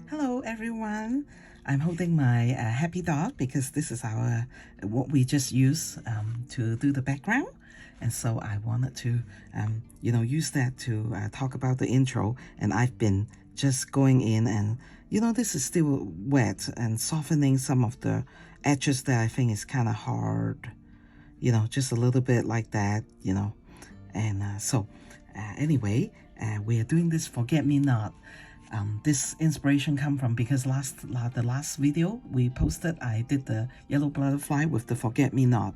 Hello everyone. I'm holding my happy dog because this is our what we just use to do the background, and so I wanted to use that to talk about the intro. And I've been just going in and this is still wet and softening some of the edges that I think is kind of hard, just a little bit like that, and anyway, we are doing this forget-me-not. This inspiration come from because the last video we posted, I did the yellow butterfly with the forget-me-not,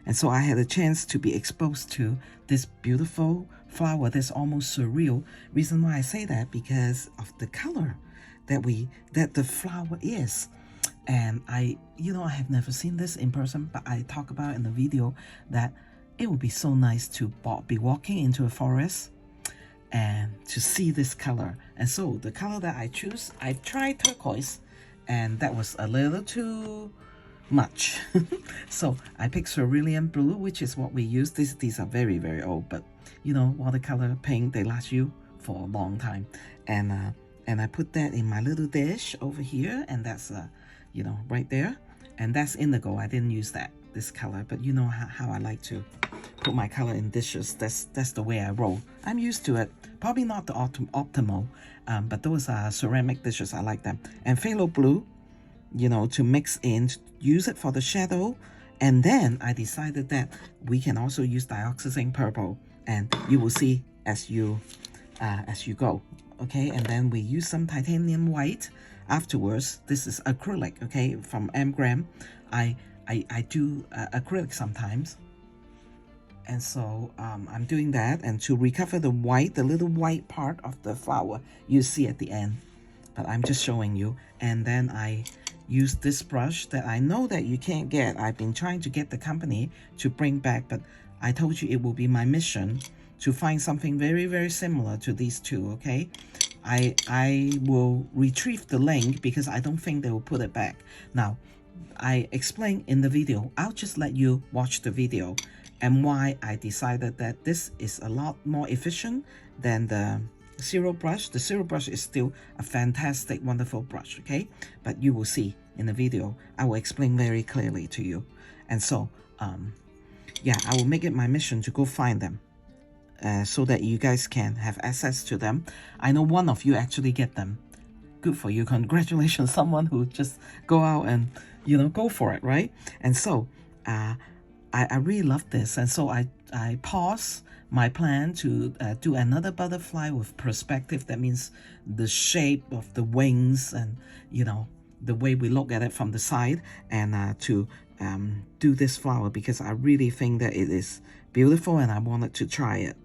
and so I had a chance to be exposed to this beautiful flower that's almost surreal. Reason why I say that, because of the color that the flower is. And I have never seen this in person, but I talk about in the video that it would be so nice to be walking into a forest and to see this color. And so the color that I choose, I tried turquoise, and that was a little too much. So I picked cerulean blue, which is what we use. These are very, very old, but watercolor paint, they last you for a long time. And I put that in my little dish over here, and that's right there. And that's indigo. I didn't use this color, but you know how I like to put my color in dishes. That's the way I roll. I'm used to it. Probably not the optimal, but those are ceramic dishes. I like them. And phthalo blue, to mix in, use it for the shadow. And then I decided that we can also use dioxazine purple, and you will see as you go. Okay, and then we use some titanium white afterwards. This is acrylic, okay, from Amgram. I do acrylic sometimes, and so I'm doing that, and to recover the white, the little white part of the flower you see at the end, but I'm just showing you. And then I use this brush that I know that you can't get. I've been trying to get the company to bring back, but I told you it will be my mission to find something very, very similar to these two. Okay, I will retrieve the link because I don't think they will put it back. Now, I explained in the video. I'll just let you watch the video and why I decided that this is a lot more efficient than the zero brush. The zero brush is still a fantastic, wonderful brush, okay? But you will see in the video, I will explain very clearly to you. And so, yeah, I will make it my mission to go find them. So that you guys can have access to them. I know one of you actually get them. Good for you. Congratulations, someone who just go out and go for it, right? And so I really love this, and so I pause my plan to do another butterfly with perspective. That means the shape of the wings and the way we look at it from the side, and to do this flower because I really think that it is beautiful and I wanted to try it.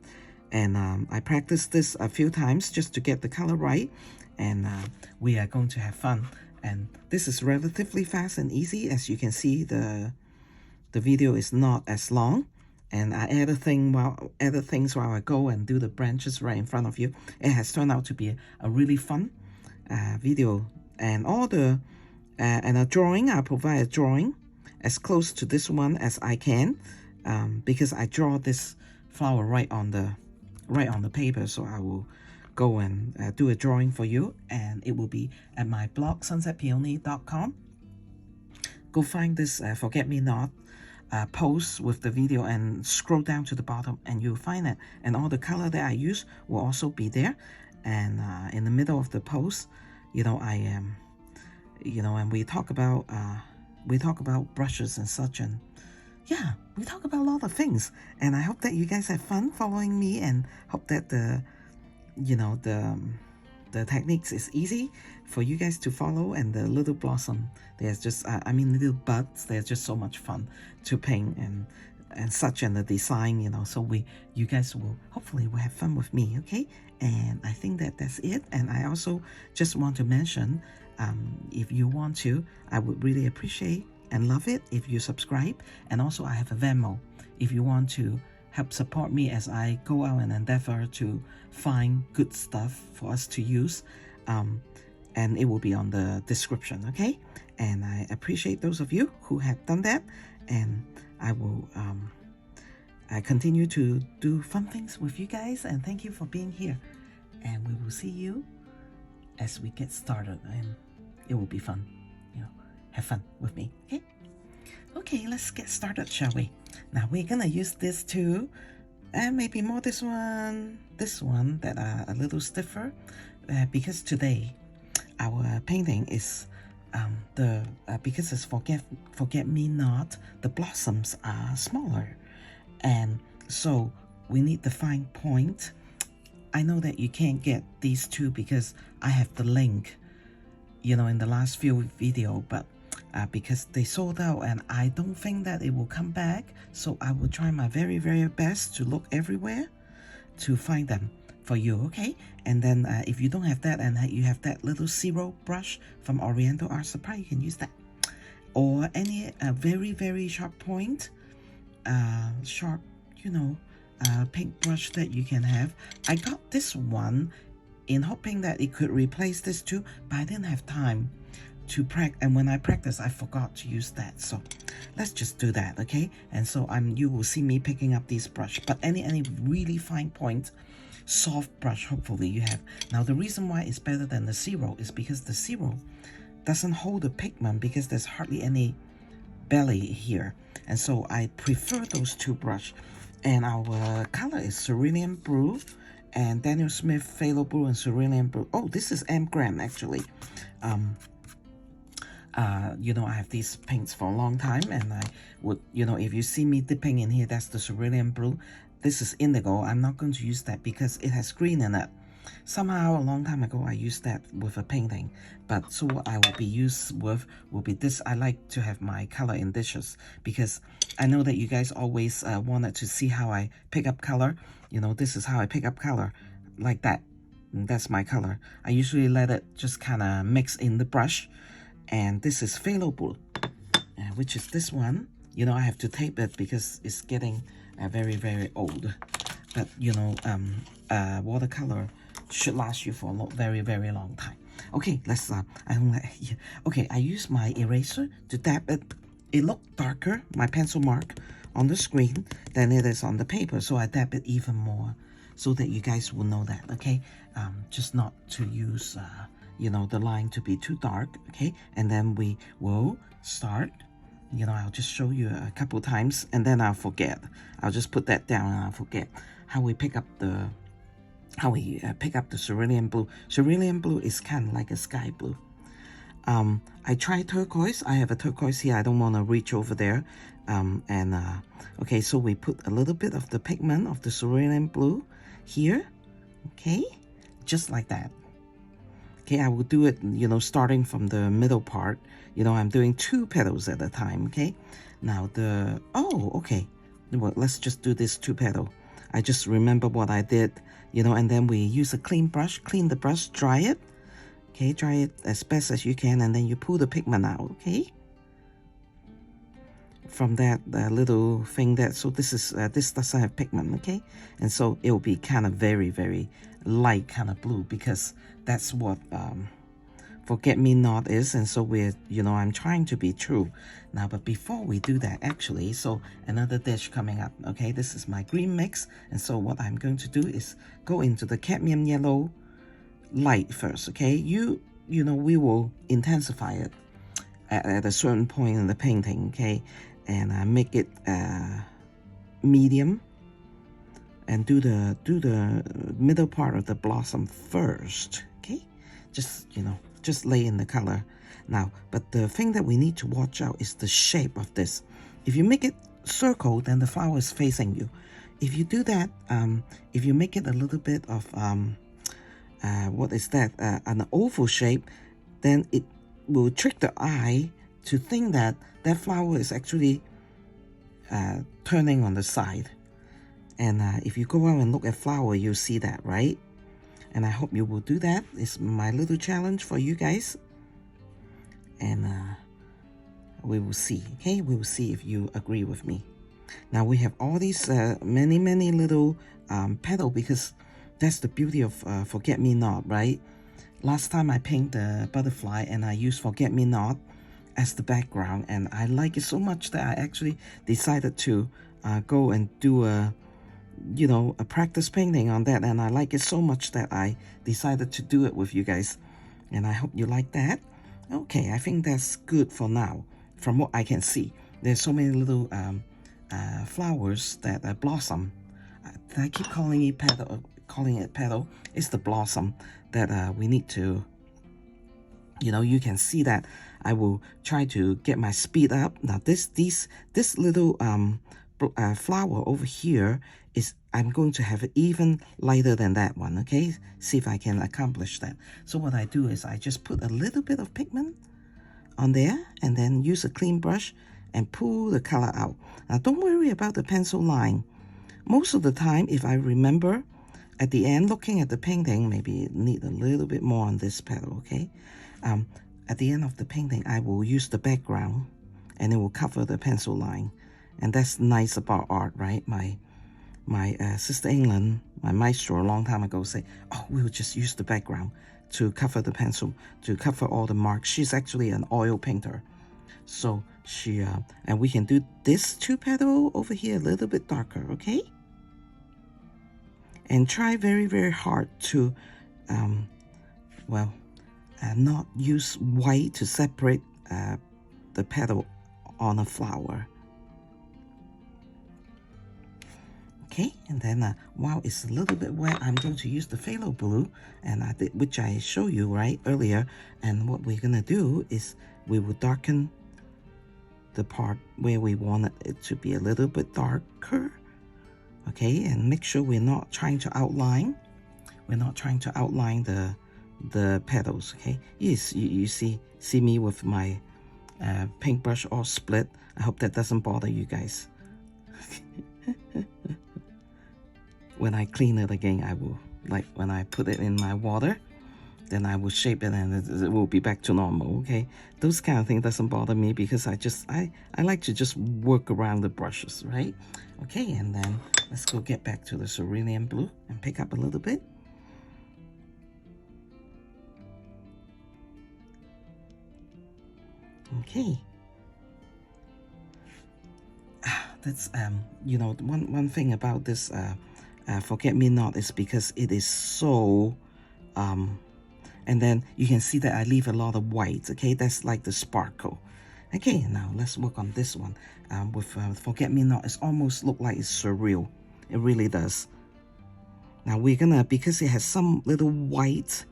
And I practiced this a few times just to get the color right, and we are going to have fun. And this is relatively fast and easy. As you can see, the video is not as long, and I added things while I go and do the branches right in front of you. It has turned out to be a really fun video. And all the and a drawing, I provide a drawing as close to this one as I can, because I draw this flower right on the paper. So I will go and do a drawing for you, and it will be at my blog sunsetpeony.com. Go find this forget-me-not post with the video and scroll down to the bottom and you'll find it, and all the color that I use will also be there. And in the middle of the post, I am and we talk about brushes and such, and yeah, we talk about a lot of things. And I hope that you guys have fun following me, and hope that the techniques is easy for you guys to follow. And the little blossom, there's just little buds, they're just so much fun to paint and such, and the design, so you guys will hopefully have fun with me, okay? And I think that's it. And I also just want to mention, if you want to, I would really appreciate and love it if you subscribe. And also I have a Venmo if you want to help support me as I go out and endeavor to find good stuff for us to use, and it will be on the description, okay? And I appreciate those of you who have done that, and I will I continue to do fun things with you guys, and thank you for being here, and we will see you as we get started, and it will be fun. You know, have fun with me. Okay. Okay, let's get started, shall we? Now we're gonna use this too, and maybe more this one that are a little stiffer, because today our painting is because it's forget me not, the blossoms are smaller, and so we need the fine point. I know that you can't get these two because I have the link, you know, in the last few video, but because they sold out and I don't think that it will come back, so I will try my very best to look everywhere to find them for you, okay? And then if you don't have that and you have that little zero brush from Oriental Art Supply, you can use that, or any very sharp point, sharp, you know, paintbrush that you can have. I got this one in hoping that it could replace this too, but I didn't have time to practice, and when I practice I forgot to use that, so let's just do that, okay? And so you will see me picking up these brush, but any really fine point soft brush hopefully you have. Now the reason why it's better than the zero is because the zero doesn't hold the pigment because there's hardly any belly here, and so I prefer those two brush. And our color is Cerulean Blue and Daniel Smith Phthalo Blue and Cerulean Blue. Oh, this is M. Graham actually. You know, I have these paints for a long time, and I would, you know, if you see me dipping in here, that's the Cerulean Blue. This is indigo. I'm not going to use that because it has green in it. Somehow a long time ago I used that with a painting, but so what I will be used with will be this. I like to have my color in dishes because I know that you guys always wanted to see how I pick up color. You know, this is how I pick up color, like that. And that's my color. I usually let it just kind of mix in the brush. And this is Phthalo Blue, which is this one. You know, I have to tape it because it's getting very old. But you know, watercolor should last you for a very long time. Okay, let's okay, I use my eraser to dab it. It looked darker, my pencil mark on the screen, than it is on the paper, so I dab it even more so that you guys will know that, okay? Just not to use you know, the line to be too dark, okay? And then we will start. You know, I'll just show you a couple times and then I'll forget. I'll just put that down and I'll forget how we pick up the cerulean blue. Cerulean blue is kind of like a sky blue. I tried turquoise. I have a turquoise here. I don't want to reach over there. Okay, so we put a little bit of the pigment of the cerulean blue here, okay, just like that. Okay, I will do it, you know, starting from the middle part. You know, I'm doing 2 petals at a time, okay? Now okay. Well, let's just do this 2 petal. I just remember what I did, you know, and then we use a clean brush, clean the brush, dry it. Okay, dry it as best as you can, and then you pull the pigment out, okay? From that little thing so this doesn't have pigment, okay? And so it will be kind of very light kind of blue because that's what Forget-Me-Not is, and so we're, you know, I'm trying to be true. Now, but before we do that, actually, so another dish coming up, okay? This is my green mix, and so what I'm going to do is go into the cadmium yellow light first, okay? You know, we will intensify it at a certain point in the painting, okay? And make it medium, and do the middle part of the blossom first, okay? Just, you know, just lay in the color. Now, but the thing that we need to watch out is the shape of this. If you make it circle, then the flower is facing you. If you do that, if you make it a little bit of what is that, an oval shape, then it will trick the eye to think that that flower is actually turning on the side. And if you go out and look at flower, you'll see that, right? And I hope you will do that. It's my little challenge for you guys. And we will see, okay? We will see if you agree with me. Now we have all these many little petal, because that's the beauty of Forget-Me-Not, right? Last time I painted the butterfly and I used Forget-Me-Not as the background, and I like it so much that I actually decided to go and do a practice painting on that, and I like it so much that I decided to do it with you guys. And I hope you like that. Okay, I think that's good for now, from what I can see. There's so many little flowers that blossom. I keep calling it petal. It's the blossom that we need to, you can see that I will try to get my speed up. Now this little flower over here is, I'm going to have it even lighter than that one, okay? See if I can accomplish that. So what I do is I just put a little bit of pigment on there and then use a clean brush and pull the color out. Now don't worry about the pencil line. Most of the time, if I remember at the end looking at the painting, maybe it need a little bit more on this petal, okay? At the end of the painting, I will use the background and it will cover the pencil line. And that's nice about art, right? My sister England, my maestro a long time ago said, oh, we'll just use the background to cover the pencil, to cover all the marks. She's actually an oil painter. So she, and we can do this two petal over here a little bit darker, okay? And try very, very hard to, not use white to separate the petal on a flower. Okay, and then while it's a little bit wet, I'm going to use the phthalo blue, and which I showed you right earlier. And what we're gonna do is we will darken the part where we want it to be a little bit darker. Okay, and make sure we're not trying to outline. We're not trying to outline the petals. Okay, yes, you see me with my paintbrush all split. I hope that doesn't bother you guys. When I clean it again, I will, like when I put it in my water, then I will shape it and it will be back to normal, okay? Those kind of things doesn't bother me because I like to just work around the brushes, right? Okay, and then let's go get back to the cerulean blue and pick up a little bit. Okay. That's, one thing about this forget-me-not is because it is so, and then you can see that I leave a lot of white, okay? That's like the sparkle. Okay, now let's work on this one. With forget-me-not, it's almost look like it's surreal. It really does. Now we're gonna, because it has some little white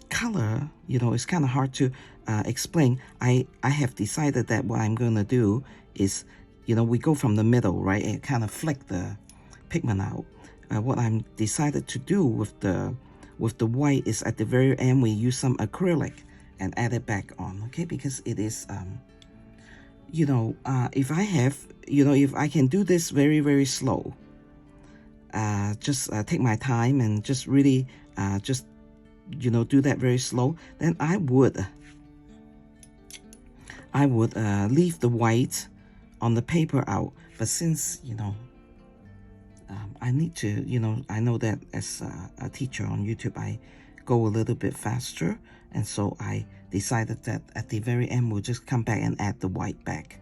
color, it's kind of hard to explain. I have decided that what I'm gonna do is, we go from the middle, right, and kind of flick the pigment out. What I'm decided to do with the white is at the very end we use some acrylic and add it back on, okay? Because it is, if I have, if I can do this very, very slow, just take my time and just really just, do that very slow, then I would leave the white on the paper out. But since, I need to, I know that as a teacher on YouTube, I go a little bit faster. And so I decided that at the very end, we'll just come back and add the white back.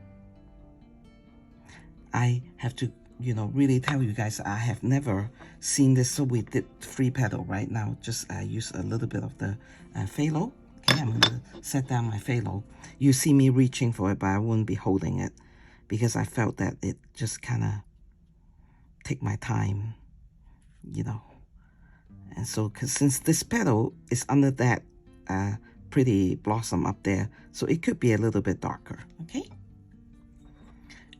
I have to, really tell you guys, I have never seen this. So we did 3 petal right now. Just use a little bit of the phthalo. Okay, I'm going to set down my phthalo. You see me reaching for it, but I wouldn't be holding it because I felt that it just kind of take my time, And so, since this petal is under that pretty blossom up there, so it could be a little bit darker, okay?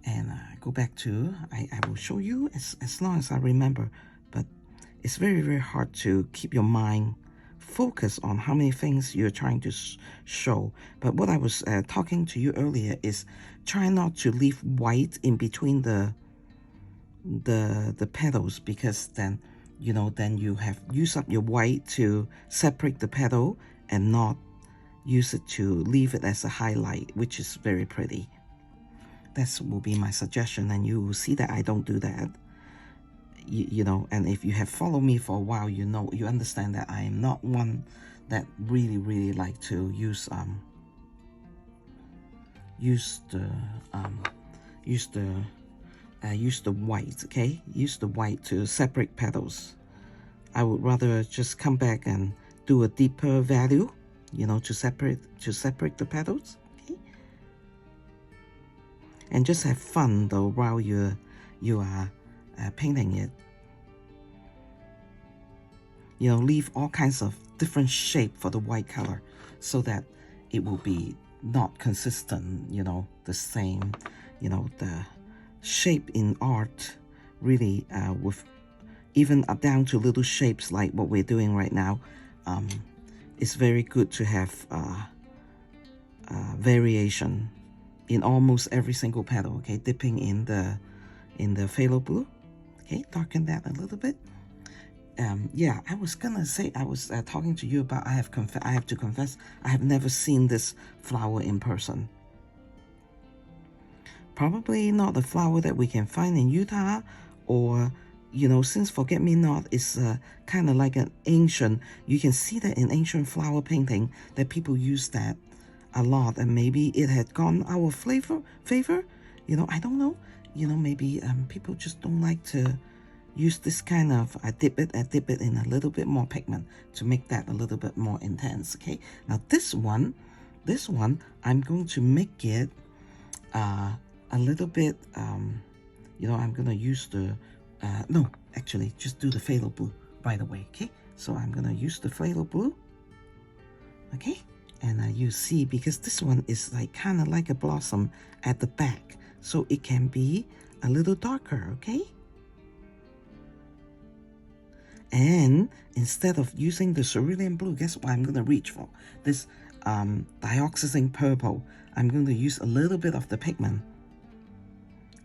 And go back to, I will show you as long as I remember, but it's very, very hard to keep your mind focused on how many things you're trying to show. But what I was talking to you earlier is try not to leave white in between the petals, because then then you have used up your white to separate the petal and not use it to leave it as a highlight, which is very pretty. That will be my suggestion, and you will see that I don't do that. And if you have followed me for a while, you understand that I am not one that really like to use the white, okay? Use the white to separate petals. I would rather just come back and do a deeper value, you know, to separate the petals. Okay, and just have fun though while you are painting it. You know, leave all kinds of different shape for the white color so that it will be not consistent, you know, the same. You know, the shape in art really with even down to little shapes like what we're doing right now, it's very good to have variation in almost every single petal. Okay, dipping in the phthalo blue. Okay, darken that a little bit. Yeah, I was gonna say, I was talking to you about, I have to confess, I have never seen this flower in person. Probably not the flower that we can find in Utah, or, you know, since forget-me-not is kind of like an ancient, you can see that in ancient flower painting that people use that a lot, and maybe it had gone our favor, you know, I don't know, you know, maybe people just don't like to use this kind of, I dip it in a little bit more pigment to make that a little bit more intense. Okay, now this one I'm going to make it a little bit, you know, I'm gonna use the no, actually just do the phthalo blue by the way. Okay, so I'm gonna use the phthalo blue. Okay, and you see, because this one is like kind of like a blossom at the back, so it can be a little darker. Okay, and instead of using the cerulean blue, guess what I'm going to reach for? This dioxazine purple. I'm going to use a little bit of the pigment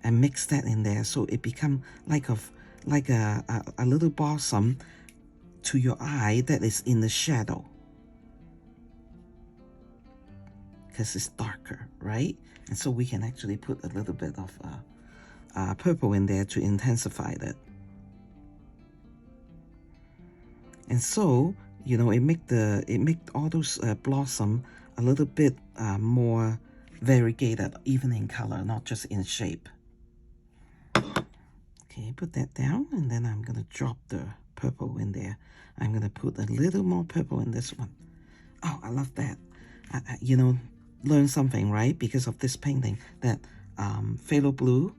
and mix that in there, so it become like a little blossom to your eye that is in the shadow, because it's darker, right? And so we can actually put a little bit of purple in there to intensify that. And so, you know, it make all those blossom a little bit more variegated, even in color, not just in shape. Okay, put that down, and then I'm gonna drop the purple in there. I'm gonna put a little more purple in this one. Oh, I love that. You know, learn something, right? Because of this painting, that phthalo blue,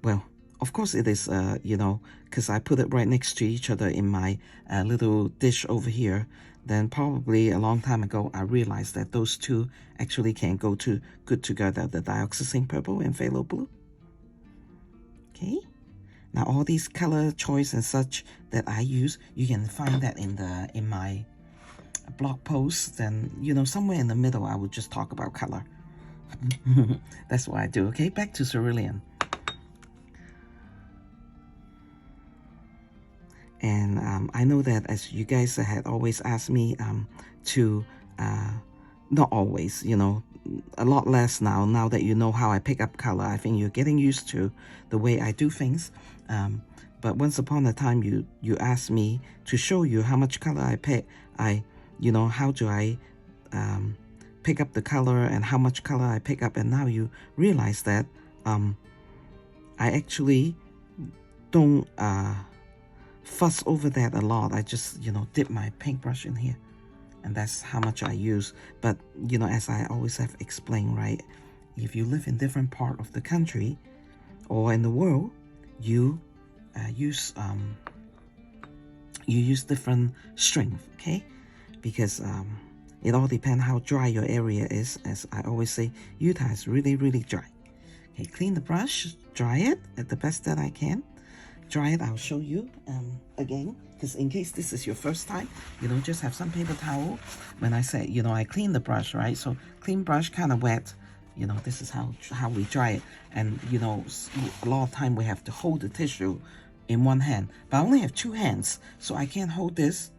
well, of course it is, you know, because I put it right next to each other in my little dish over here. Then probably a long time ago, I realized that those two actually can go good together, the dioxazine purple and phthalo blue. Okay, now all these color choice and such that I use, you can find that in my blog post. Then, you know, somewhere in the middle, I would just talk about color. That's what I do. Okay, back to cerulean. And I know that as you guys had always asked me to, not always, you know, a lot less now that you know how I pick up color. I think you're getting used to the way I do things. But once upon a time, you asked me to show you how much color I pick. You know, how do I pick up the color and how much color I pick up. And now you realize that I actually don't fuss over that a lot. I just, you know, dip my paintbrush in here, and that's how much I use. But, you know, as I always have explained, right, if you live in different part of the country or in the world, you use different strength. Okay, because it all depends how dry your area is. As I always say, Utah is really dry. Okay, clean the brush, dry it at the best that I can. Dry it, I'll show you again, because in case this is your first time, you know, just have some paper towel. When I say, you know, I clean the brush, right? So clean brush, kind of wet. You know, this is how we dry it. And, you know, a lot of time we have to hold the tissue in one hand. But I only have two hands, so I can't hold this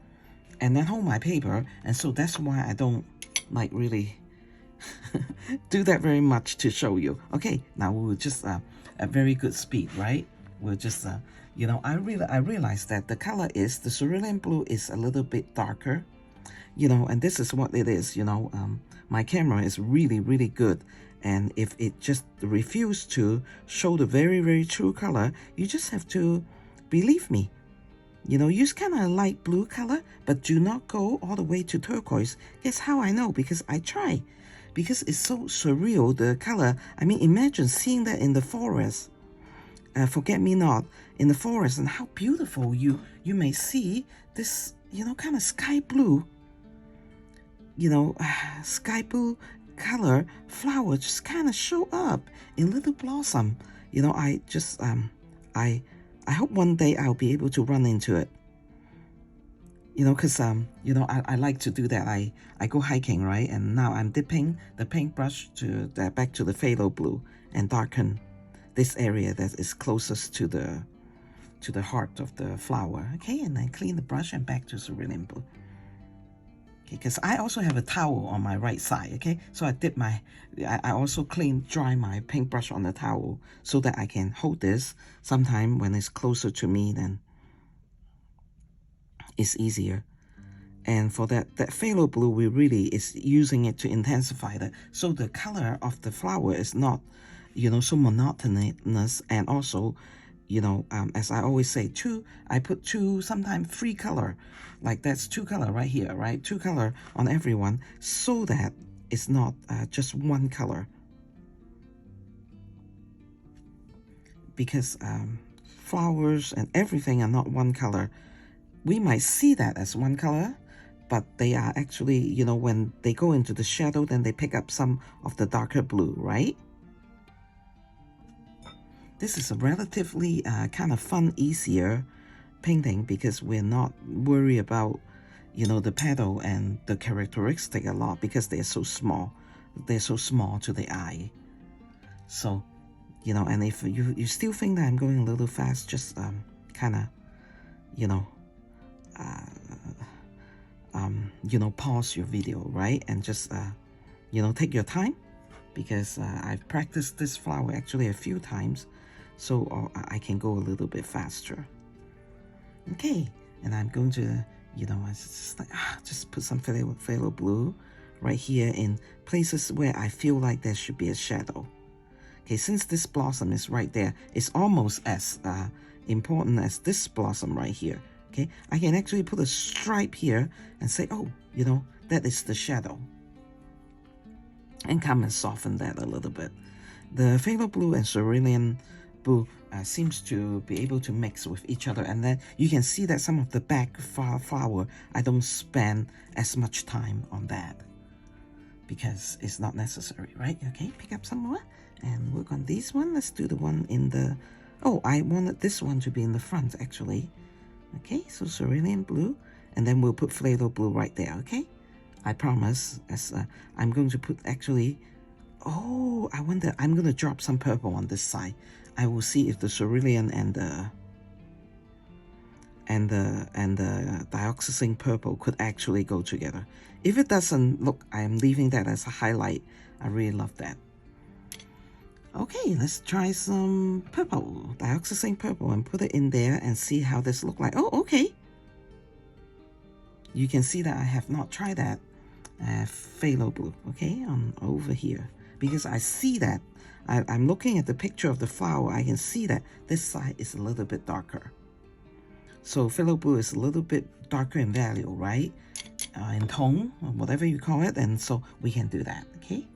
and then hold my paper. And so that's why I don't, like, really do that very much to show you. Okay, now we'll just, at very good speed, right? We'll just, you know, I realized that the color is, the cerulean blue is a little bit darker, you know, and this is what it is, you know. My camera is really good, and if it just refuses to show the very true color, you just have to believe me. You know, use kind of a light blue color, but do not go all the way to turquoise. Guess how I know? Because I try. Because it's so surreal, the color. I mean, imagine seeing that in the forest. Forget-me-not in the forest, and how beautiful you may see this, you know, kind of sky blue, you know, sky blue color flower just kind of show up in little blossom. You know, I just I hope one day I'll be able to run into it. You know, because you know, I like to do that. I go hiking, right? And now I'm dipping the paintbrush to back to the phthalo blue and darken this area that is closest to the heart of the flower. Okay, and then clean the brush and back to cerulean blue. Okay, because I also have a towel on my right side. Okay, so I also dry my paintbrush on the towel so that I can hold this sometime when it's closer to me, then it's easier. And for that phthalo blue, we really is using it to intensify that, so the color of the flower is not, you know, so monotonous. And also, you know, as I always say, I put two, sometimes three color, like that's two color right here, right? Two color on everyone, so that it's not just one color. Because flowers and everything are not one color. We might see that as one color, but they are actually, you know, when they go into the shadow, then they pick up some of the darker blue, right? This is a relatively kind of fun, easier painting because we're not worried about, you know, the petal and the characteristic a lot because they're so small. They're so small to the eye. So, you know, and if you still think that I'm going a little fast, just kind of, you know, you know, pause your video, right? And just, you know, take your time, because I've practiced this flower actually a few times, so I can go a little bit faster. Okay, and I'm going to, you know, just put some phthalo blue right here in places where I feel like there should be a shadow. Okay, since this blossom is right there, it's almost as important as this blossom right here. Okay, I can actually put a stripe here and say, oh, you know, that is the shadow. And come and soften that a little bit. The phthalo blue and cerulean blue seems to be able to mix with each other. And then you can see that some of the back flower, I don't spend as much time on that because it's not necessary, right? Okay, pick up some more and work on this one. Let's do the one in the, oh, I wanted this one to be in the front actually. Okay, so cerulean blue, and then we'll put phthalo blue right there, okay? I promise, as I'm going to put actually, oh, I wonder, I'm going to drop some purple on this side. I will see if the cerulean and the dioxazine purple could actually go together. If it doesn't, look, I'm leaving that as a highlight. I really love that. Okay, let's try some purple, dioxazine purple, and put it in there and see how this look like. Oh, okay. You can see that I have not tried that phthalo blue, okay, on over here, because I see that I'm looking at the picture of the flower. I can see that this side is a little bit darker. So phthalo blue is a little bit darker in value, right? In tone, or whatever you call it, and so we can do that, okay?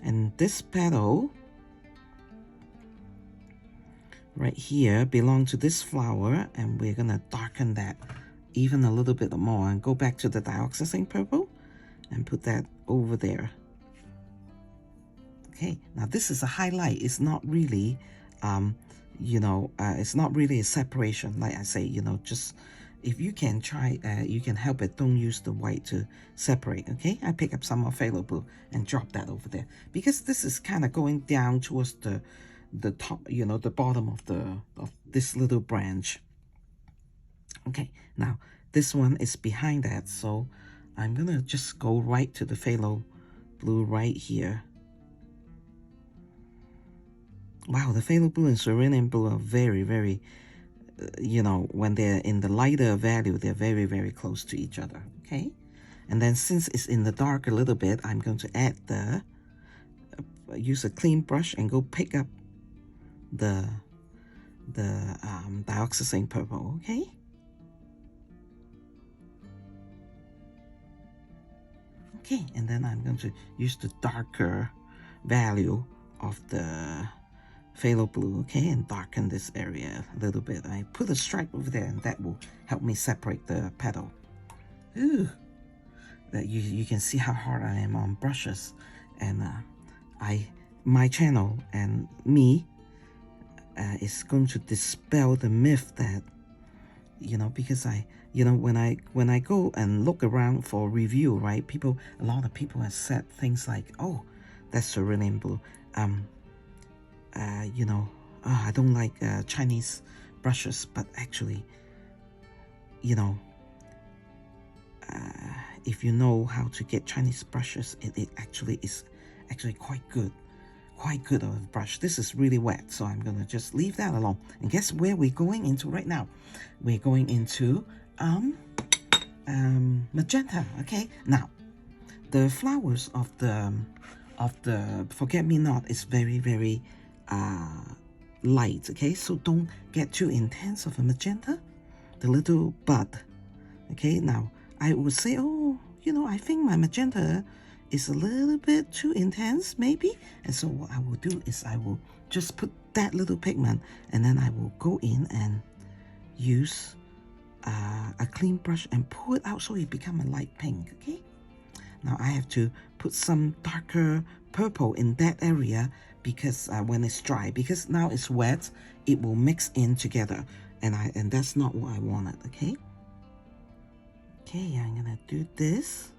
And this petal right here belongs to this flower, and we're gonna darken that even a little bit more and go back to the dioxazine purple and put that over there. Okay, now this is a highlight. It's not really, you know, it's not really a separation. Like I say, you know, just if you can try, you can help it. Don't use the white to separate, okay? I pick up some more phthalo blue and drop that over there because this is kind of going down towards the top, you know, the bottom of this little branch. Okay, now this one is behind that, so I'm gonna just go right to the phthalo blue right here. Wow, the phthalo blue and cerulean blue are very, very, you know, when they're in the lighter value, they're very, very close to each other, okay? And then since it's in the dark a little bit, I'm going to add use a clean brush and go pick up the the dioxazine purple, okay? Okay, and then I'm going to use the darker value of the phthalo blue, okay, and darken this area a little bit. I put a stripe over there, and that will help me separate the petal. Ooh, that you can see how hard I am on brushes, and my channel and me is going to dispel the myth that, you know, because when I go and look around for review, right, a lot of people have said things like, oh, that's cerulean blue, I don't like Chinese brushes, but actually, you know, if you know how to get Chinese brushes, it actually is quite good of a brush. This is really wet, so I'm gonna just leave that alone. And guess where we're going into right now? We're going into magenta. Okay, now the flowers of the forget-me-not is very, very light. Okay, so don't get too intense of a magenta. The little bud. Okay, now I would say, oh, I think my magenta is a little bit too intense, maybe. And so what I will do is I will just put that little pigment, and then I will go in and use a clean brush and pull it out so it become a light pink. Okay, now I have to put some darker purple in that area because when it's dry, because now it's wet, it will mix in together, and that's not what I wanted. Okay, I'm gonna do this.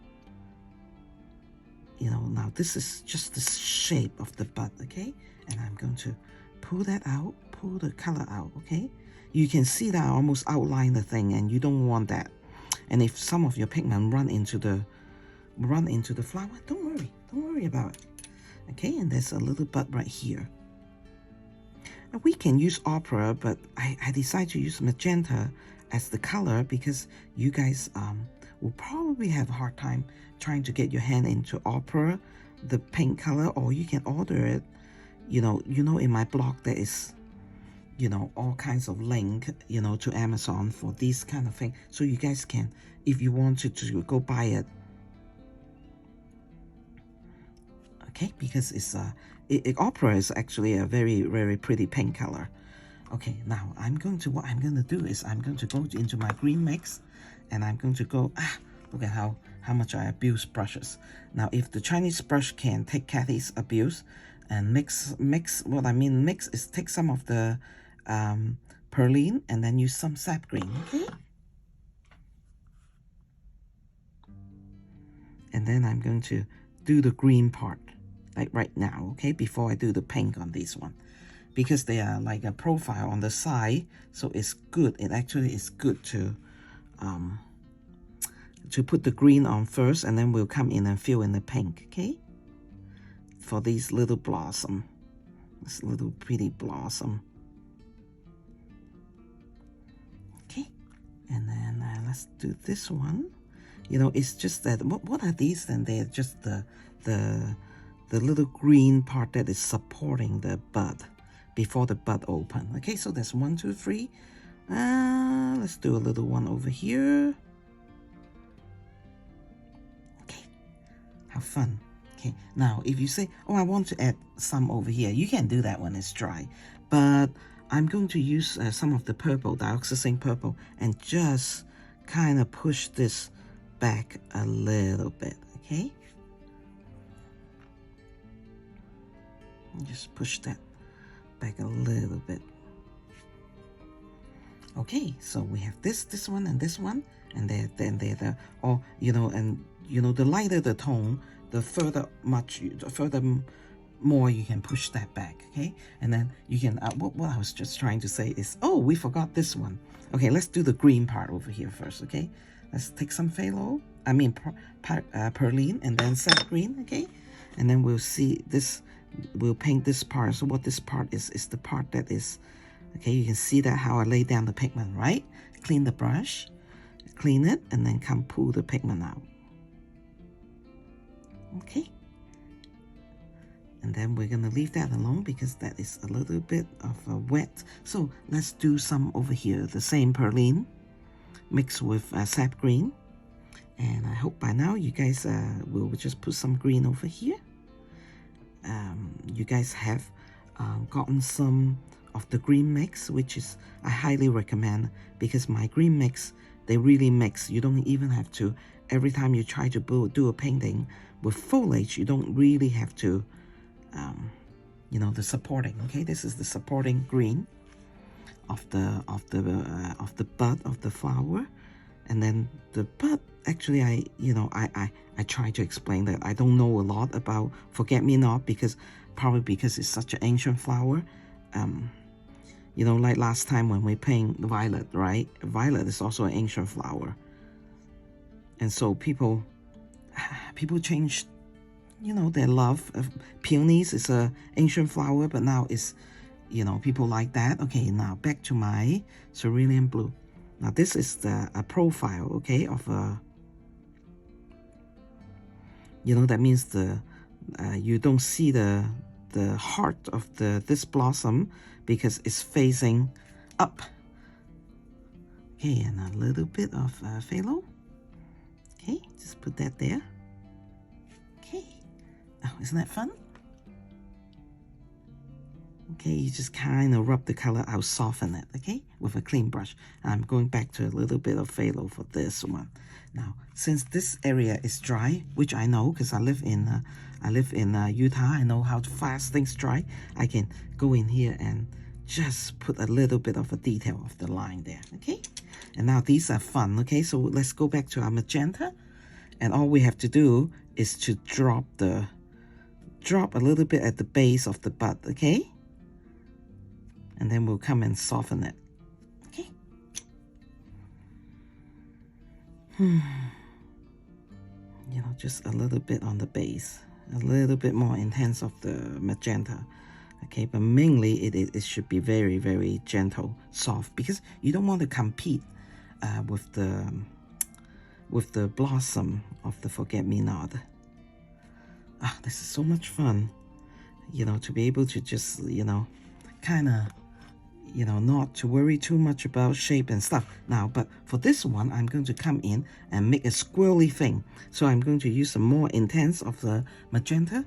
Now this is just the shape of the bud, okay? And I'm going to pull that out, pull the color out, okay? You can see that I almost outline the thing, and you don't want that. And if some of your pigment run into the flower, don't worry about it. Okay, and there's a little bud right here. And we can use opera, but I decided to use magenta as the color because you guys will probably have a hard time trying to get your hand into opera, the pink color, or you can order it. In my blog there is all kinds of link to Amazon for this kind of thing, so you guys can, if you wanted to go buy it. Okay, because it's opera is actually a very, very pretty pink color. Okay, now what I'm going to do is I'm going to go into my green mix, and I'm going to go, look at how much I abuse brushes. Now, if the Chinese brush can take Kathy's abuse and mix, what I mean mix is take some of the perlene and then use some sap green, okay? And then I'm going to do the green part, like right now, okay, before I do the pink on this one. Because they are like a profile on the side, so it's good. It actually is good to put the green on first, and then we'll come in and fill in the pink, okay? For these little blossom, this little pretty blossom. Okay, and then let's do this one. It's just that, what are these then? They're just the little green part that is supporting the bud before the bud open. Okay, so there's 1, 2, 3. Let's do a little one over here. Okay, how fun. Okay, now if you say, oh, I want to add some over here, you can do that when it's dry. But I'm going to use some of the purple, dioxazine purple, and just kind of push this back a little bit, okay? Just push that back a little bit. Okay, so we have this one, and this one, and they're the the lighter the tone, the further more you can push that back, okay? And then you can what I was just trying to say is, oh, we forgot this one. Okay, let's do the green part over here first, okay? Let's take some phthalo, perlene, and then sap green, okay? And then we'll see this. We'll paint this part. So what this part is the part that is, okay, you can see that how I lay down the pigment, right? Clean the brush, clean it, and then come pull the pigment out. Okay. And then we're gonna leave that alone because that is a little bit of a wet. So let's do some over here. The same perline mixed with sap green. And I hope by now you guys will just put some green over here. You guys have gotten some of the green mix, which is I highly recommend, because my green mix, they really mix. You don't even have to, every time you try to do a painting with foliage, you don't really have to, you know, the supporting. Okay, this is the supporting green of the bud of the flower. And then the bud, actually, I try to explain that I don't know a lot about forget-me-not, because probably because it's such an ancient flower. You know, like last time when we paint violet, right? Violet is also an ancient flower. And so people change, you know, their love of peonies. Is a ancient flower, but now it's, you know, people like that. Okay, now back to my cerulean blue. Now this is a profile, okay, of a, you know, that means the you don't see the heart of this blossom because it's facing up. Okay, and a little bit of phthalo. Okay, just put that there. Okay, oh, isn't that fun? Okay, you just kind of rub the color out, soften it, okay, with a clean brush. I'm going back to a little bit of phthalo for this one. Now, since this area is dry, which I know because I live in Utah, I know how fast things dry. I can go in here and just put a little bit of a detail of the line there, okay? And now these are fun, okay? So let's go back to our magenta, and all we have to do is to drop a little bit at the base of the bud, okay? And then we'll come and soften it, okay? You know, just a little bit on the base, a little bit more intense of the magenta, okay? But mainly it should be very, very gentle, soft, because you don't want to compete with the blossom of the forget-me-not. Ah, this is so much fun, you know, to be able to just, you know, kind of, you know, not to worry too much about shape and stuff. Now, but for this one, I'm going to come in and make a squirrely thing. So I'm going to use some more intense of the magenta,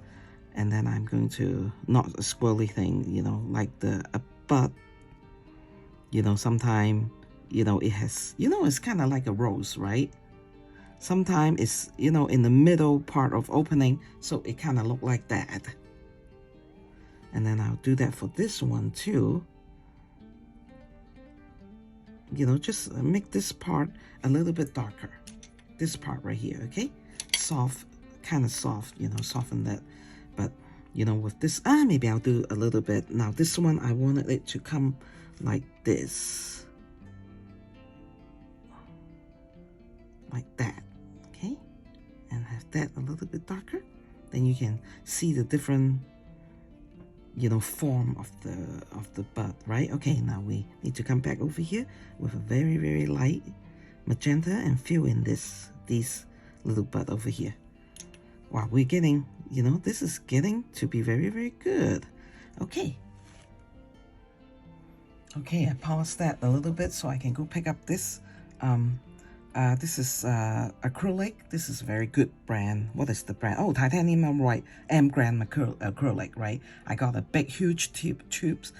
and then I'm going to, not a squirrely thing, you know, like a bud, you know, sometime, you know, it has, you know, it's kind of like a rose, right? Sometimes it's, you know, in the middle part of opening, so it kind of look like that. And then I'll do that for this one too. You know, just make this part a little bit darker. This part right here, okay? Soft, kind of soft, you know, soften that. But, you know, with this, maybe I'll do a little bit. Now, this one, I wanted it to come like this. Like that, okay? And have that a little bit darker. Then you can see the different, you know, form of the bud, right? Okay, now we need to come back over here with a very, very light magenta and fill in these little bud over here. Wow, we're getting, you know, this is getting to be very, very good. Okay. Okay, I paused that a little bit so I can go pick up this. This is acrylic. This is a very good brand. What is the brand? Oh, titanium alloy M gram acrylic, right? I got a big, huge tubes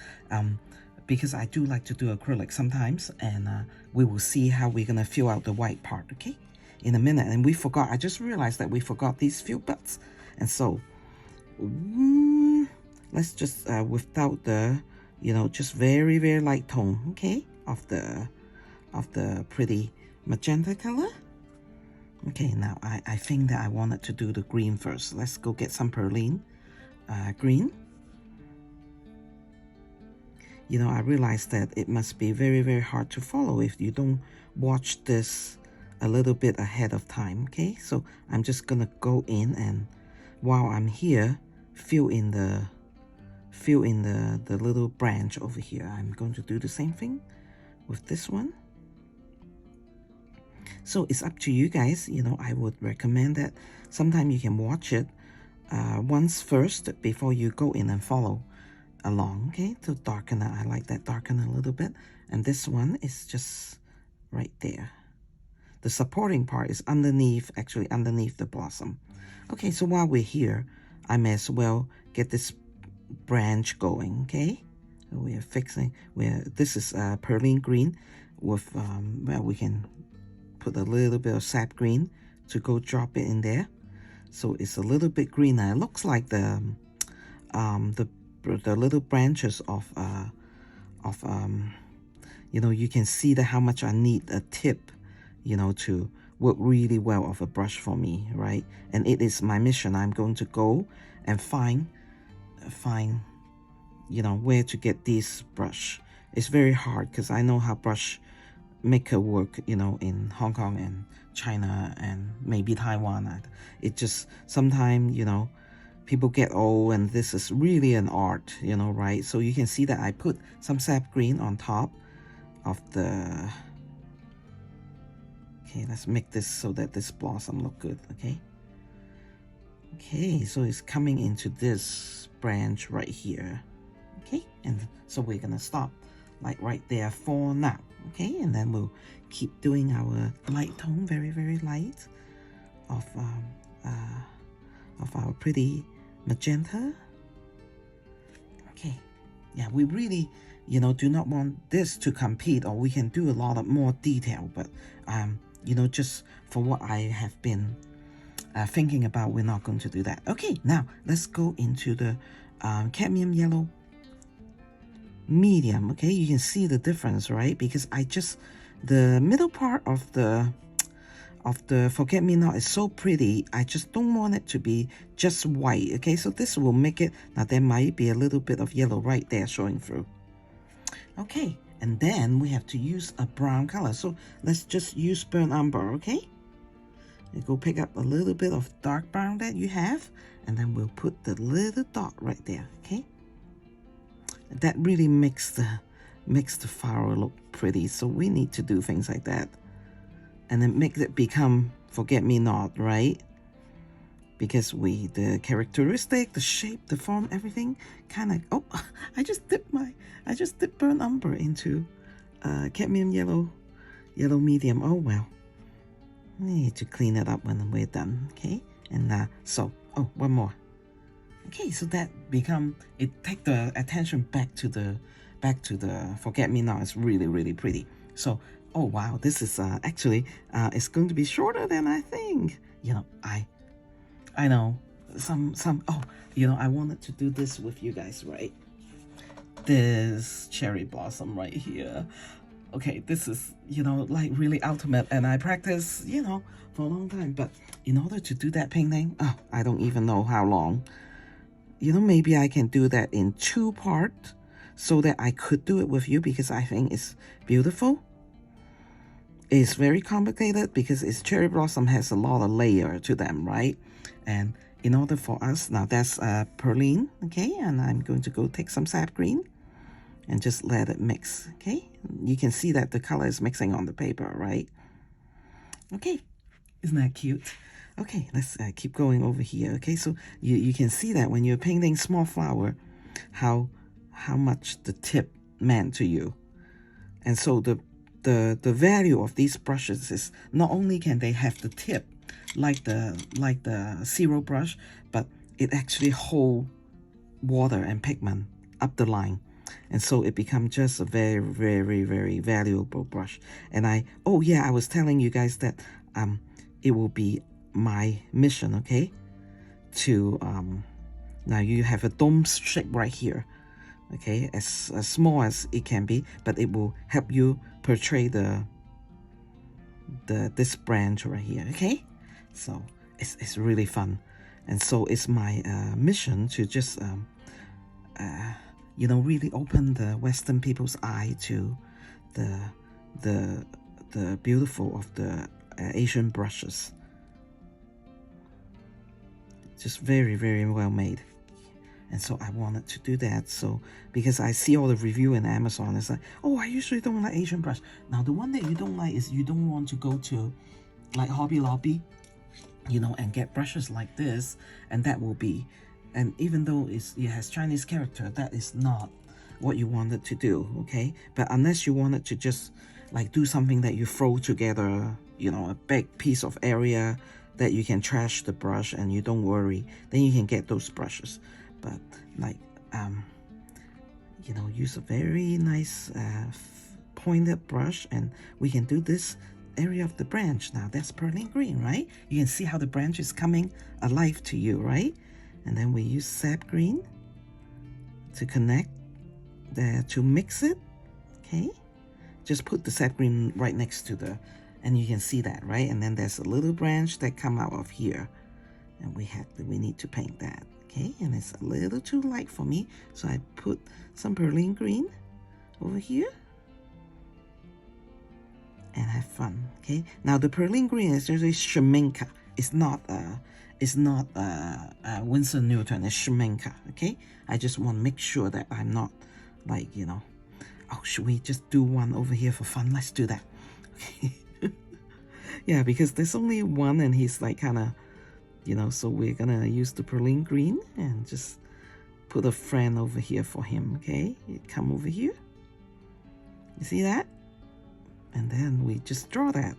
because I do like to do acrylic sometimes, and we will see how we're gonna fill out the white part, okay, in a minute. And we forgot. I just realized that we forgot these few buds, and so let's just without the, you know, just very, very light tone, okay, of the pretty magenta color. Okay, now I think that I wanted to do the green first. Let's go get some perline green. You know, I realized that it must be very, very hard to follow if you don't watch this a little bit ahead of time, okay? So I'm just gonna go in, and while I'm here, fill in the little branch over here. I'm going to do the same thing with this one. So it's up to you guys. You know, I would recommend that sometime you can watch it once first before you go in and follow along, okay, to darken it. I like that darken a little bit. And this one is just right there. The supporting part is underneath, actually underneath the blossom. Okay, so while we're here, I may as well get this branch going, okay? So we are fixing, this is perlene green with, well, we can put a little bit of sap green to go drop it in there. So it's a little bit greener. It looks like the little branches of you know, you can see that how much I need a tip, you know, to work really well of a brush for me, right? And it is my mission. I'm going to go and find, you know, where to get this brush. It's very hard because I know how brush maker work, you know, in Hong Kong and China and maybe Taiwan. It just sometimes, you know, people get old and this is really an art, you know, right? So you can see that I put some sap green on top of the, okay, let's make this so that this blossom look good, okay? Okay, so it's coming into this branch right here, okay? And so we're gonna stop like right there for now, okay? And then we'll keep doing our light tone, very, very light, of our pretty magenta. Okay, yeah, we really, you know, do not want this to compete, or we can do a lot of more detail, but you know, just for what I have been thinking about, we're not going to do that. Okay, now let's go into the cadmium yellow medium. Okay, you can see the difference, right? Because I just, the middle part of the Forget Me Not is so pretty. I just don't want it to be just white. Okay, so this will make it, now there might be a little bit of yellow right there showing through. Okay, and then we have to use a brown color. So let's just use burnt umber, okay? You go pick up a little bit of dark brown that you have, and then we'll put the little dot right there, okay? That really makes the flower look pretty. So we need to do things like that. And then make it become Forget Me Not, right? Because the characteristic, the shape, the form, everything kind of, oh, I just dipped burnt umber into cadmium yellow medium. Oh, well. I need to clean it up when we're done, okay? And so, oh, one more. Okay, so that take the attention back to the Forget Me Not. It's really, really pretty. So, oh wow, this is actually it's going to be shorter than I think. You know, I know some oh, you know, I wanted to do this with you guys, right? This cherry blossom right here. Okay, this is, you know, like really ultimate, and I practice, you know, for a long time. But in order to do that painting, oh, I don't even know how long. You know, maybe I can do that in 2 parts so that I could do it with you, because I think it's beautiful. It's very complicated because its cherry blossom has a lot of layer to them, right? And in order for us, now that's perlene, okay? And I'm going to go take some sap green and just let it mix, okay? You can see that the color is mixing on the paper, right? Okay, isn't that cute? Okay, let's keep going over here, okay? So you can see that when you're painting small flower, how much the tip meant to you. And so the value of these brushes is not only can they have the tip like the zero brush, but it actually hold water and pigment up the line, and so it becomes just a very, very, very valuable brush. And I was telling you guys that it will be my mission, okay, to now you have a dome shape right here, okay, as small as it can be, but it will help you portray this branch right here, okay? So it's really fun. And so it's my mission to just you know, really open the Western people's eye to the beautiful of the Asian brushes. Just very, very well made. And so I wanted to do that. So because I see all the review in Amazon, it's like, oh, I usually don't like Asian brush. Now the one that you don't like is you don't want to go to like Hobby Lobby you know, and get brushes like this, and that will be, and even though it has Chinese character, that is not what you wanted to do, okay? But unless you wanted to just like do something that you throw together, you know, a big piece of area that you can trash the brush and you don't worry, then you can get those brushes. But like, you know, use a very nice pointed brush, and we can do this area of the branch. Now that's pearline green, right? You can see how the branch is coming alive to you, right? And then we use sap green to connect there, to mix it, okay? Just put the sap green right next to the, and you can see that, right? And then there's a little branch that come out of here, and we need to paint that, okay? And it's a little too light for me, so I put some pearline green over here and have fun, okay? Now the pearline green is usually Sheminka. It's not Winsor Newton. It's Sheminka, okay? I just want to make sure that I'm not like, you know, oh, should we just do one over here for fun? Let's do that. Yeah, because there's only one and he's like kind of, you know, so we're gonna use the pearline green and just put a friend over here for him, okay? You come over here. You see that? And then we just draw that.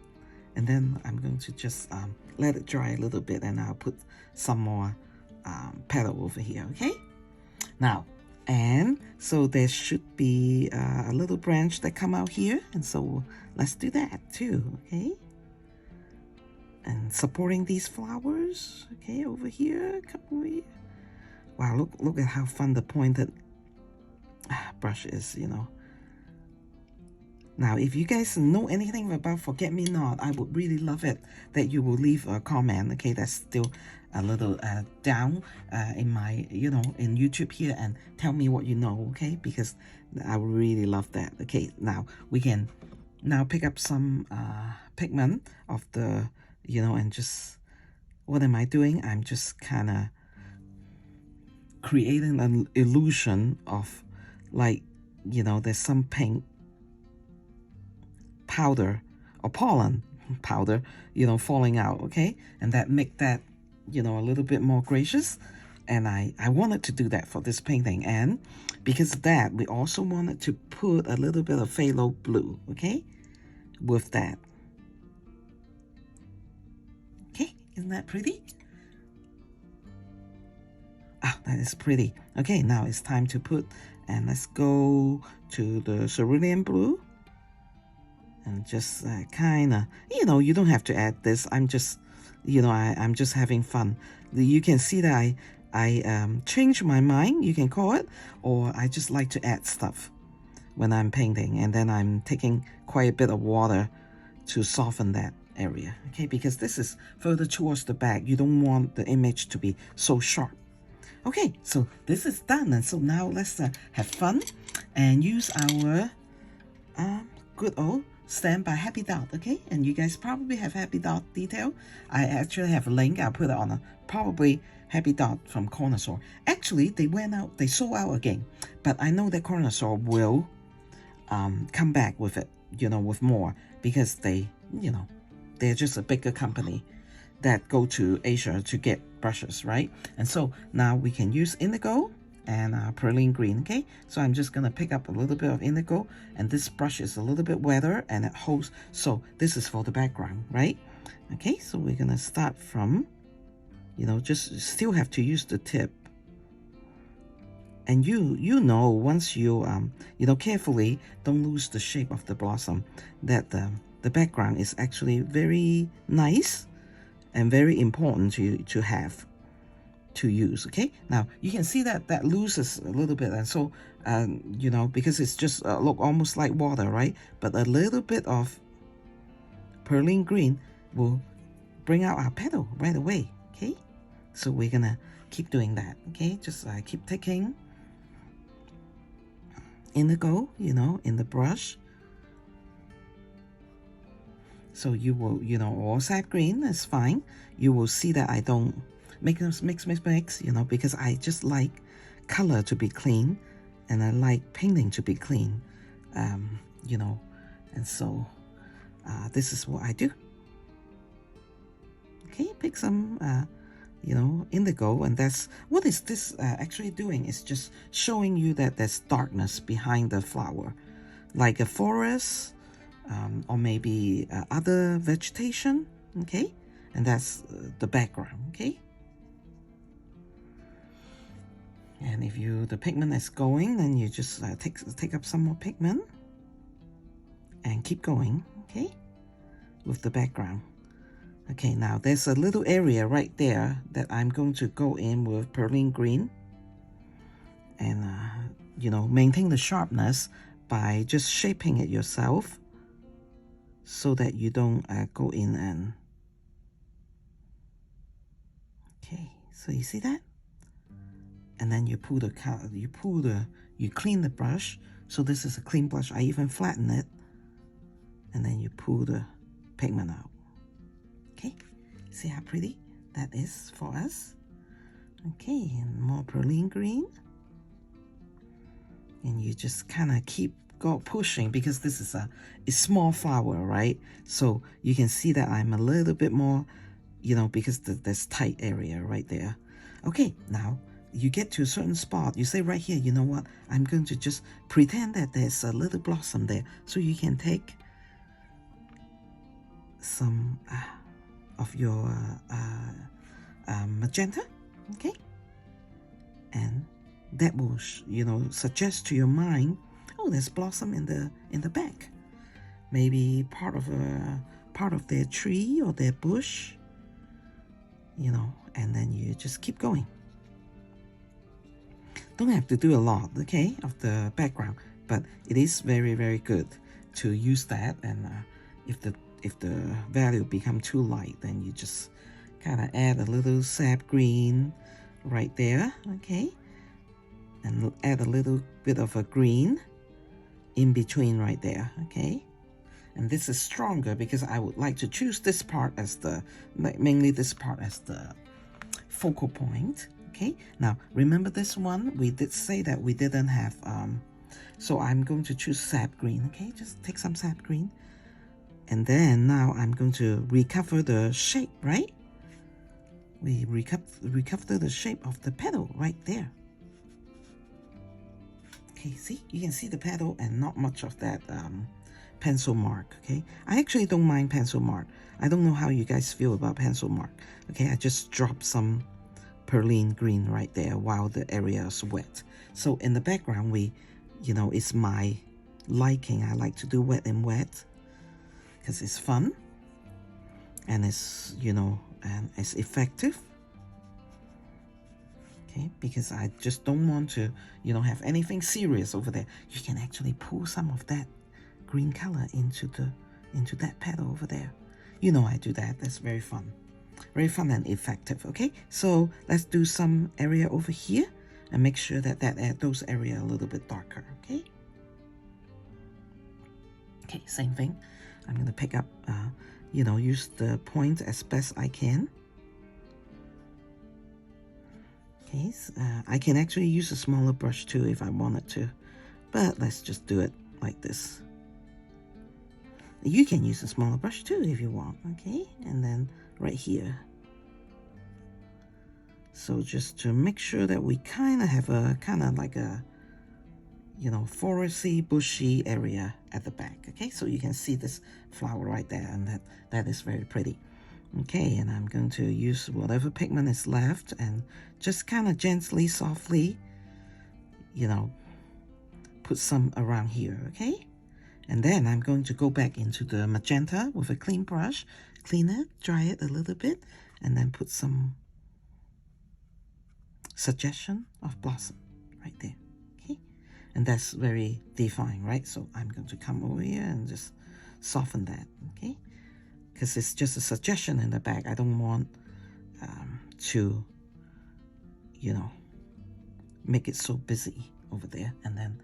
And then I'm going to just let it dry a little bit, and I'll put some more petal over here, okay? Now, and so there should be a little branch that come out here, and so let's do that too, okay? And supporting these flowers, okay, over here, come over here. Wow, look at how fun the pointed brush is, you know. Now, if you guys know anything about Forget Me Not, I would really love it that you will leave a comment, okay? That's still a little down in my, you know, in YouTube here, and tell me what you know, okay? Because I would really love that. Okay, now we can now pick up some pigment of the, you know, and just, what am I doing? I'm just kind of creating an illusion of like, you know, there's some pink powder or pollen powder, you know, falling out, okay? And that make that, you know, a little bit more gracious. And I wanted to do that for this painting, and because of that, we also wanted to put a little bit of phthalo blue, okay, with that. Okay, isn't that pretty? Ah, that is pretty. Okay, now it's time to put, and let's go to the cerulean blue. And just kind of, you know, you don't have to add this. I'm just, you know, I'm just having fun. You can see that I change my mind, you can call it, or I just like to add stuff when I'm painting. And then I'm taking quite a bit of water to soften that area, okay? Because this is further towards the back. You don't want the image to be so sharp. Okay, so this is done. And so now let's have fun and use our good old Stand by Happy Dot, okay? And you guys probably have Happy Dot detail. I actually have a link. I'll put it on probably Happy Dot from Corner Store. Actually, they went out, they sold out again. But I know that Corner Store will come back with it, you know, with more, because they, you know, they're just a bigger company that go to Asia to get brushes, right? And so now we can use indigo and pearline green, okay? So I'm just gonna pick up a little bit of indigo, and this brush is a little bit wetter and it holds, so this is for the background, right? Okay, so we're gonna start from, you know, just still have to use the tip. And you know, once you you know, carefully don't lose the shape of the blossom, that the background is actually very nice and very important to have to use, okay? Now you can see that that loses a little bit, and so you know, because it's just look almost like water, right? But a little bit of pearline green will bring out our petal right away, okay? So we're gonna keep doing that, okay? Just keep taking indigo, you know, in the brush. So you will, you know, or sap green is fine. You will see that I don't mix, you know, because I just like color to be clean, and I like painting to be clean, you know, and so this is what I do. Okay, pick some, you know, indigo, and that's what is this actually doing is just showing you that there's darkness behind the flower, like a forest, or maybe other vegetation. Okay, and that's the background. Okay, and if the pigment is going, then you just take up some more pigment and keep going. Okay, with the background. Okay, now there's a little area right there that I'm going to go in with Perlene green and, you know, maintain the sharpness by just shaping it yourself so that you don't go in and... Okay, so you see that? And then you pull you clean the brush. So this is a clean brush. I even flatten it. And then you pull the pigment out. Okay, see how pretty that is for us? Okay, and more Perlene green. And you just kind of keep pushing because this is a small flower, right? So you can see that I'm a little bit more, you know, because there's tight area right there. Okay, now you get to a certain spot. You say right here, you know what? I'm going to just pretend that there's a little blossom there. So you can take some of your magenta, okay? And that will, you know, suggest to your mind, oh, there's blossom in the back. Maybe part of their tree or their bush, you know, and then you just keep going. Don't have to do a lot, okay, of the background, but it is very, very good to use that. And if the value become too light, then you just kind of add a little sap green right there, okay, and add a little bit of a green in between right there, okay. And this is stronger because I would like to choose this part as mainly this part as the focal point. Okay, now remember this one, we did say that we didn't have, so I'm going to choose sap green. Okay, just take some sap green. And then now I'm going to recover the shape, right? We recover the shape of the petal right there. Okay, see, you can see the petal and not much of that pencil mark. Okay, I actually don't mind pencil mark. I don't know how you guys feel about pencil mark. Okay, I just dropped some Perlene green right there while the area is wet. So in the background, you know, it's my liking. I like to do wet and wet because it's fun and it's, you know, and it's effective. Okay, because I just don't want to, you know, have anything serious over there. You can actually pull some of that green color into that petal over there. You know, I do that. That's very fun. Very fun and effective. Okay, so let's do some area over here and make sure that those area a little bit darker. Okay. Okay, same thing. I'm gonna pick up, you know, use the point as best I can. Okay, so, I can actually use a smaller brush too if I wanted to, but let's just do it like this. You can use a smaller brush too if you want. Okay, and then right here. So just to make sure that we kind of have a like a, you know, foresty, bushy area at the back. Okay, so you can see this flower right there, and that is very pretty. Okay, and I'm going to use whatever pigment is left and just kind of gently, softly, you know, put some around here. Okay, and then I'm going to go back into the magenta with a clean brush, clean it, dry it a little bit, and then put some suggestion of blossom right there. Okay, and that's very defined, right? So I'm going to come over here and just soften that. Okay, because it's just a suggestion in the back. I don't want to, you know, make it so busy over there. And then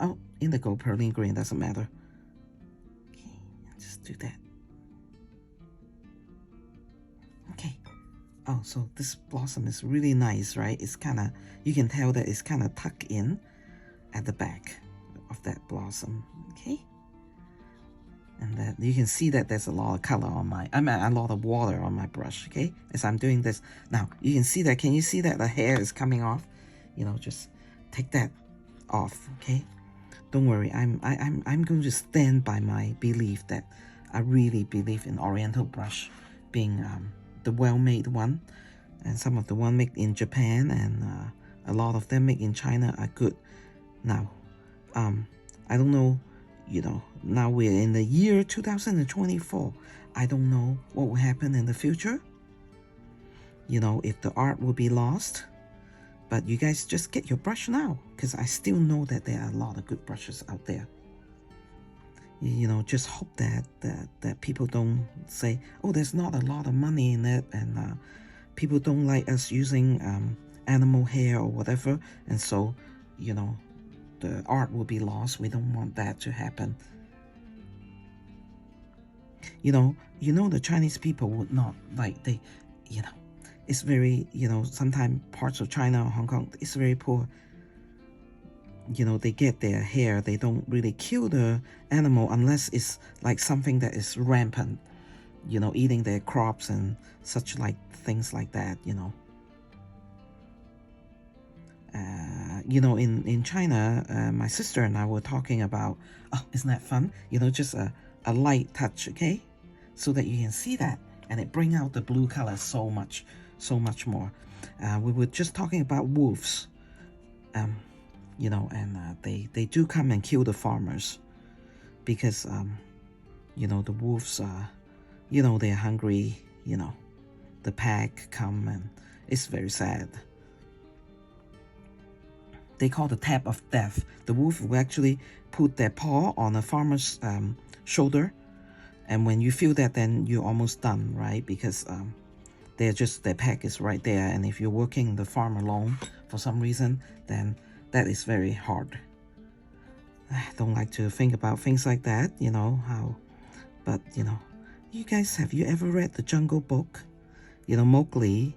oh, indigo, Perlene green, doesn't matter. Okay, just do that. Okay. Oh, so this blossom is really nice, right? It's kind of, you can tell that it's kind of tucked in at the back of that blossom. Okay, And that you can see that there's a lot of color on my, I mean, a lot of water on my brush, okay? As I'm doing this. Now, you can see that, can you see that the hair is coming off? You know, just take that off, okay? Don't worry, I'm going to stand by my belief that I really believe in Oriental brush being the well-made one. And some of the one made in Japan and a lot of them made in China are good. Now, I don't know, you know, now we're in the year 2024. I don't know what will happen in the future. You know, if the art will be lost. But you guys just get your brush now, because I still know that there are a lot of good brushes out there. You know, just hope that people don't say, oh, there's not a lot of money in it, and people don't like us using animal hair or whatever, and so, you know, the art will be lost. We don't want that to happen. You know, the Chinese people would not like, they, you know, it's very, you know, sometimes parts of China or Hong Kong, it's very poor. You know, they get their hair, they don't really kill the animal unless it's like something that is rampant, you know, eating their crops and such like things like that, you know. You know, in China, my sister and I were talking about, oh, isn't that fun? You know, just a light touch, okay? So that you can see that, and it bring out the blue color so much more. We were just talking about wolves, you know, and they do come and kill the farmers because, you know, the wolves you know, they're hungry, you know, the pack come and it's very sad. They call the tap of death. The wolf will actually put their paw on a farmer's shoulder, and when you feel that, then you're almost done, right? Because their pack is right there, and if you're working the farm alone for some reason, then that is very hard. I don't like to think about things like that, you know, how, but, you know, you guys, have you ever read The Jungle Book? You know, Mowgli,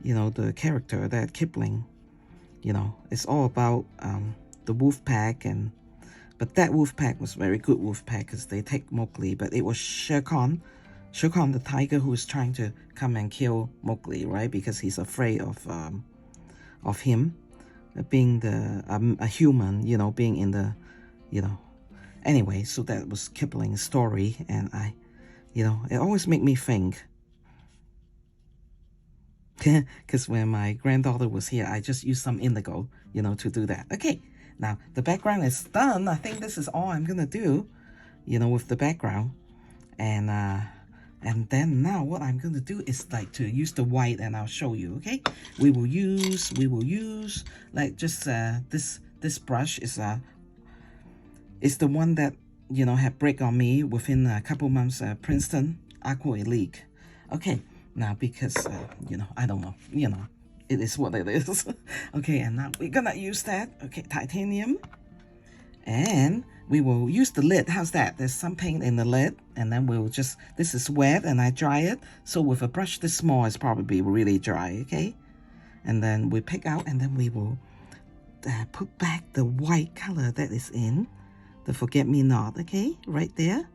you know, the character, that Kipling, you know, it's all about the wolf pack, but that wolf pack was very good wolf pack because they take Mowgli, but it was Shere Khan the tiger, who is trying to come and kill Mowgli, right? Because he's afraid of him being a human, you know, being in the, you know. Anyway, so that was Kipling's story, and I, you know, it always make me think. Because when my granddaughter was here, I just used some indigo, you know, to do that. Okay, now the background is done. I think this is all I'm gonna do, you know, with the background. And then now what I'm going to do is like to use the white, and I'll show you, okay? We will use like just this brush is the one that, you know, had break on me within a couple months, Princeton Aqua-Elite. Okay, now because, you know, I don't know, you know, it is what it is. Okay, and now we're gonna use that, okay, titanium. And we will use the lid. How's that? There's some paint in the lid, and then we'll just, this is wet and I dry it. So with a brush this small, it's probably really dry, okay? And then we pick out, and then we will put back the white color that is in the forget-me-not, okay? Right there.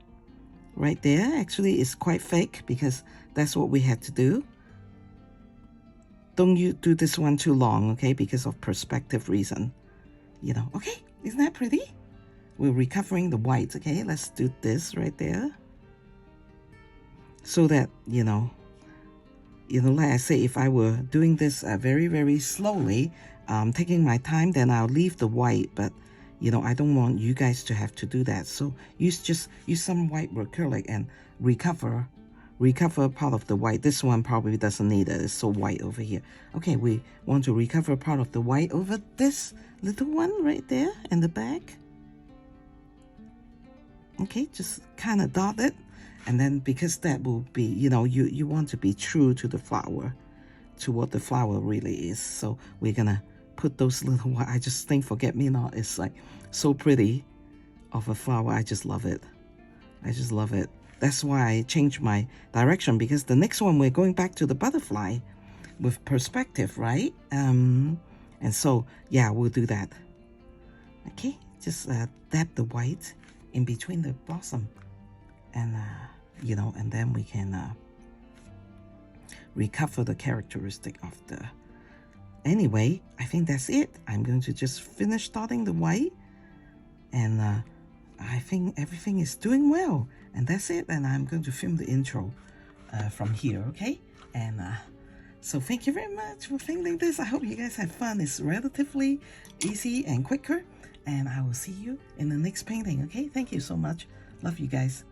Right there. Actually, it's quite fake because that's what we had to do. Don't you do this one too long, okay? Because of perspective reason. You know, okay? Isn't that pretty? We're recovering the white, okay? Let's do this right there. So that, you know, like I say, if I were doing this very, very slowly, taking my time, then I'll leave the white. But, you know, I don't want you guys to have to do that. So use some white acrylic and recover part of the white. This one probably doesn't need it. It's so white over here. Okay, we want to recover part of the white over this little one right there in the back. Okay, just kind of dot it, and then because that will be, you know, you want to be true to the flower, to what the flower really is. So we're gonna put those little white. I just think forget-me-not is like so pretty of a flower. I just love it. I just love it. That's why I changed my direction, because the next one we're going back to the butterfly with perspective, right? And so yeah, we'll do that. Okay, just dab the white in between the blossom, and you know, and then we can recover the characteristic of the. Anyway, I think that's it. I'm going to just finish starting the white, and I think everything is doing well, and that's it. And I'm going to film the intro from here, okay? And so thank you very much for filming this. I hope you guys have fun. It's relatively easy and quicker, and I will see you in the next painting, okay? Thank you so much. Love you guys.